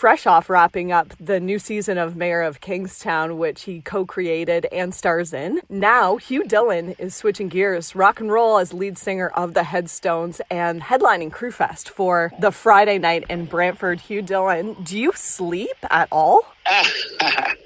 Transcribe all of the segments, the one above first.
fresh off wrapping up the new season of Mayor of Kingstown, which he co-created and stars in. Now, Hugh Dillon is switching gears, rock and roll as lead singer of the Headstones and headlining Crewfest for the Friday night in Brantford. Hugh Dillon, do you sleep at all?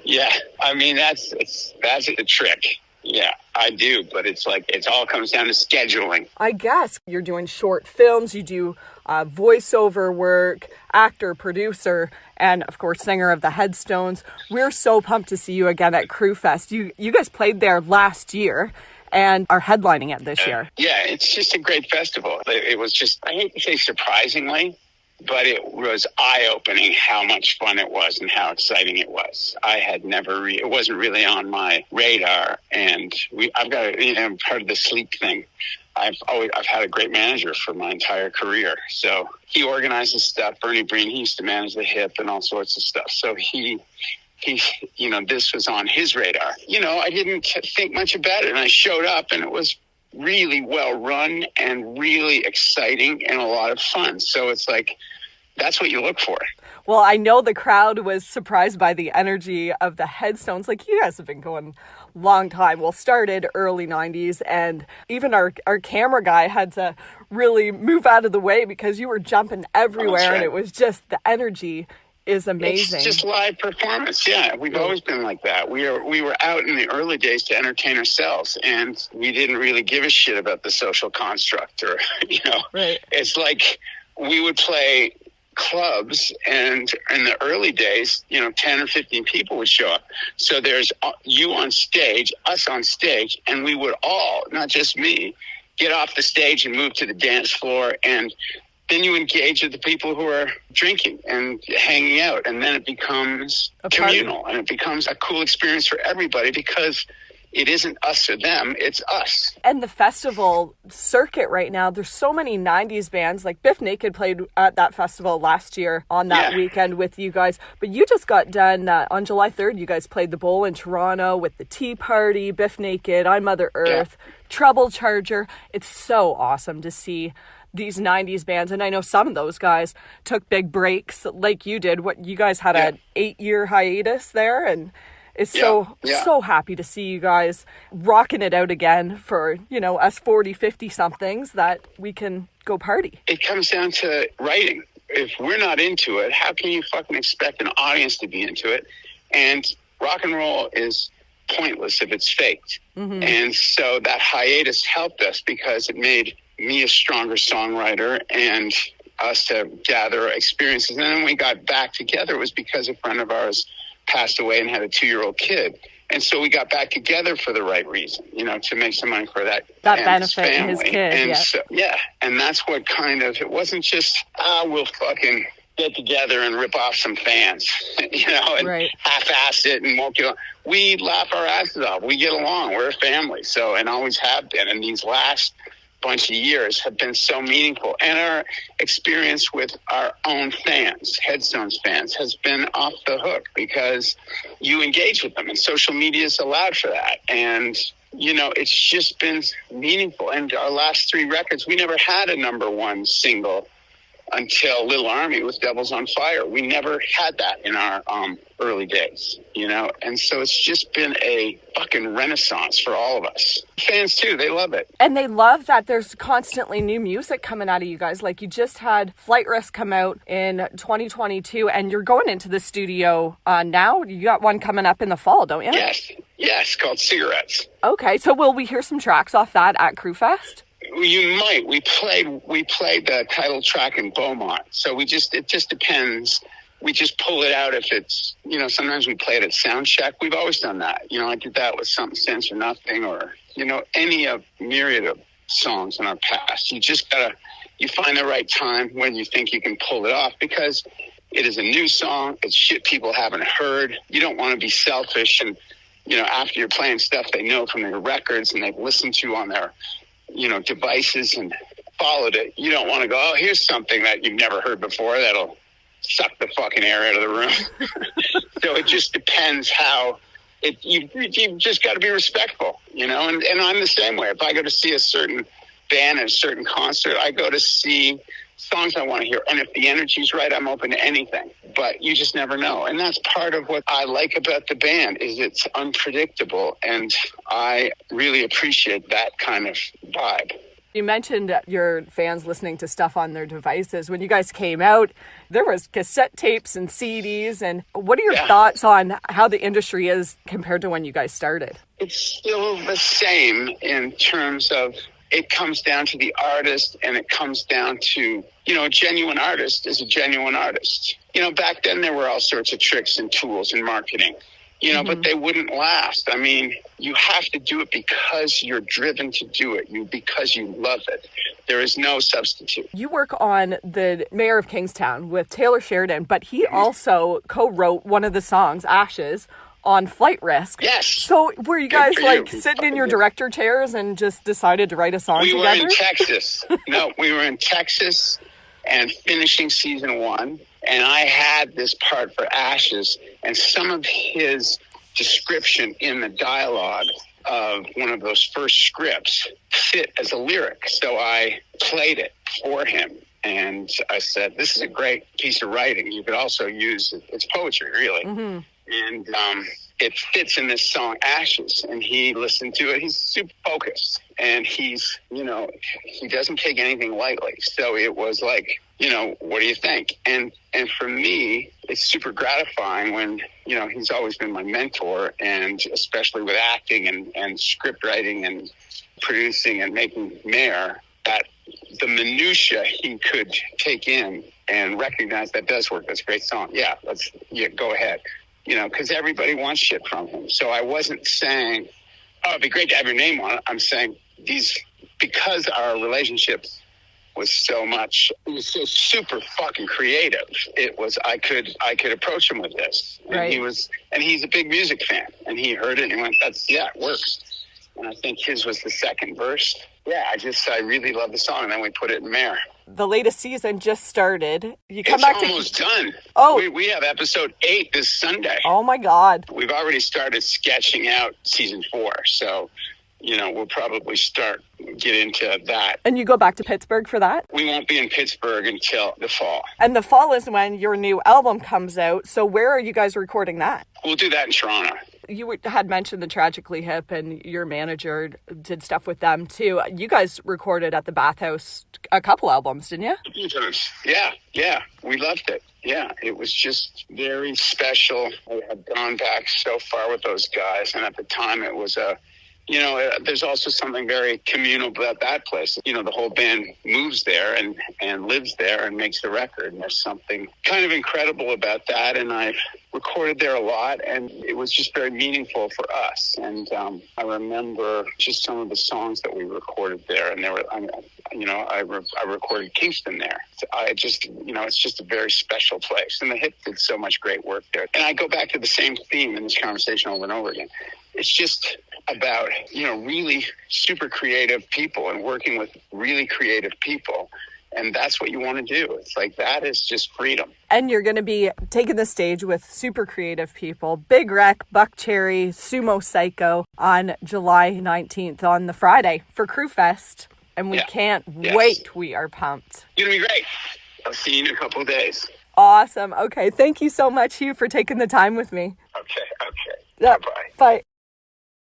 Yeah, I mean, that's the trick. Yeah, I do, but it's like it all comes down to scheduling. I guess you're doing short films, you do voiceover work, actor, producer, and of course singer of the Headstones. We're so pumped to see you again at Crewfest. You guys played there last year and are headlining it this year. Yeah, it's just a great festival. It was just, I hate to say surprisingly, but it was eye-opening how much fun it was and how exciting it was. I had never, it wasn't really on my radar, and I've got, part of the sleep thing. I've had a great manager for my entire career. So he organizes stuff. Bernie Breen, he used to manage the HIP and all sorts of stuff. So he, this was on his radar. I didn't think much about it, and I showed up, and it was really well run and really exciting and a lot of fun. So it's like, that's what you look for. Well, I know the crowd was surprised by the energy of the Headstones. Like, you guys have been going a long time. Well, started early 90s, and even our camera guy had to really move out of the way because you were jumping everywhere, and it was just, the energy is amazing. It's just live performance. Yeah, we've always been like that. We were out in the early days to entertain ourselves, and we didn't really give a shit about the social construct or, Right. It's like we would play clubs, and in the early days, 10 or 15 people would show up. So there's you on stage, us on stage, and we would all, not just me, get off the stage and move to the dance floor, and then you engage with the people who are drinking and hanging out, and then it becomes communal, and it becomes a cool experience for everybody because it isn't us or them, it's us. And the festival circuit right now, there's so many 90s bands. Like Biff Naked played at that festival last year on that weekend with you guys. But you just got done on July 3rd. You guys played the Bowl in Toronto with the Tea Party, Biff Naked, I Mother Earth, Trouble Charger. It's so awesome to see these 90s bands. And I know some of those guys took big breaks like you did. What you guys had an 8-year hiatus there, and it's so happy to see you guys rocking it out again for, us 40, 50 somethings that we can go party. It comes down to writing. If we're not into it, how can you fucking expect an audience to be into it? And rock and roll is pointless if it's faked. Mm-hmm. And so that hiatus helped us because it made me a stronger songwriter and us to gather experiences. And then when we got back together, it was because a friend of ours passed away and had a 2-year-old kid. And so we got back together for the right reason, to make some money for that benefit family. His kid. And so, and that's what it wasn't just, we'll fucking get together and rip off some fans, and half-ass it and won't get on. We laugh our asses off. We get along. We're a family. So, and always have been. And these last bunch of years have been so meaningful, and our experience with our own fans, Headstones fans, has been off the hook because you engage with them, and social media is allowed for that. And it's just been meaningful. And our last 3 records, we never had a number 1 single until Little Army with Devils on Fire. We never had that in our early days, and so it's just been a fucking renaissance for all of us. Fans too, they love it. And they love that there's constantly new music coming out of you guys. Like, you just had Flight Risk come out in 2022, and you're going into the studio now. You got one coming up in the fall, don't you? Yes, called Cigarettes. Okay, so will we hear some tracks off that at Crewfest? You might. We played the title track in Beaumont. So it just depends. We just pull it out if it's, sometimes we play it at sound check. We've always done that. I did that with Something Stands for Nothing, or, any of myriad of songs in our past. You just you find the right time when you think you can pull it off, because it is a new song. It's shit people haven't heard. You don't want to be selfish. And, after you're playing stuff they know from their records and they've listened to on their devices and followed it, you don't want to go, oh, here's something that you've never heard before that'll suck the fucking air out of the room. So it just depends how you've just got to be respectful, and I'm the same way. If I go to see a certain band at a certain concert, I go to see songs I want to hear. And if the energy's right, I'm open to anything. But you just never know. And that's part of what I like about the band, is it's unpredictable. And I really appreciate that kind of vibe. You mentioned your fans listening to stuff on their devices. When you guys came out, there was cassette tapes and CDs. And what are your thoughts on how the industry is compared to when you guys started? It's still the same in terms of it comes down to the artist, and it comes down to, a genuine artist is a genuine artist. Back then there were all sorts of tricks and tools in marketing. But they wouldn't last. I mean, you have to do it because you're driven to do it, because you love it. There is no substitute. You work on the Mayor of Kingstown with Taylor Sheridan, but he also co-wrote one of the songs, Ashes, on Flight Risk. Yes. So were you guys sitting in your director chairs and just decided to write a song together? We were in Texas. No, we were in Texas and finishing season 1. And I had this part for Ashes, and some of his description in the dialogue of one of those first scripts fit as a lyric. So I played it for him, and I said, this is a great piece of writing. You could also use it. It's poetry, really. Mm-hmm. And it fits in this song, Ashes. And he listened to it. He's super focused, and he's, he doesn't take anything lightly. So it was like, what do you think? And for me, it's super gratifying when, he's always been my mentor, and especially with acting and script writing and producing and making Mayor, that the minutia he could take in and recognize that does work. That's a great song. Yeah, go ahead. Because everybody wants shit from him. So I wasn't saying, oh, it'd be great to have your name on it. I'm saying because our relationship was so super fucking creative. It was, I could approach him with this. And right. He's a big music fan, and he heard it and he went, it works. And I think his was the second verse. Yeah, I really love the song, and then we put it in Mayor. The latest season just started. It's almost done. Oh, we have episode 8 this Sunday. Oh my God! We've already started sketching out season 4, so we'll probably get into that. And you go back to Pittsburgh for that? We won't be in Pittsburgh until the fall. And the fall is when your new album comes out. So where are you guys recording that? We'll do that in Toronto. You had mentioned the Tragically Hip, and your manager did stuff with them too. You guys recorded at the Bathhouse a couple albums, didn't you? A few times. Yeah. We loved it. Yeah, it was just very special. I had gone back so far with those guys, and at the time it was there's also something very communal about that place. The whole band moves there and lives there and makes the record. And there's something kind of incredible about that. And I've recorded there a lot, and it was just very meaningful for us. And I remember just some of the songs that we recorded there. And I recorded Kingston there. It's just a very special place. And the Hip did so much great work there. And I go back to the same theme in this conversation over and over again. It's just about, really super creative people and working with really creative people. And that's what you want to do. It's like, that is just freedom. And you're going to be taking the stage with super creative people, Big Wreck, Buck Cherry, Sumo Psycho on July 19th on the Friday for Crewfest. And we can't wait. We are pumped. It's going to be great. I'll see you in a couple of days. Awesome. Okay. Thank you so much, Hugh, for taking the time with me. Okay. Yeah. Bye-bye. Bye.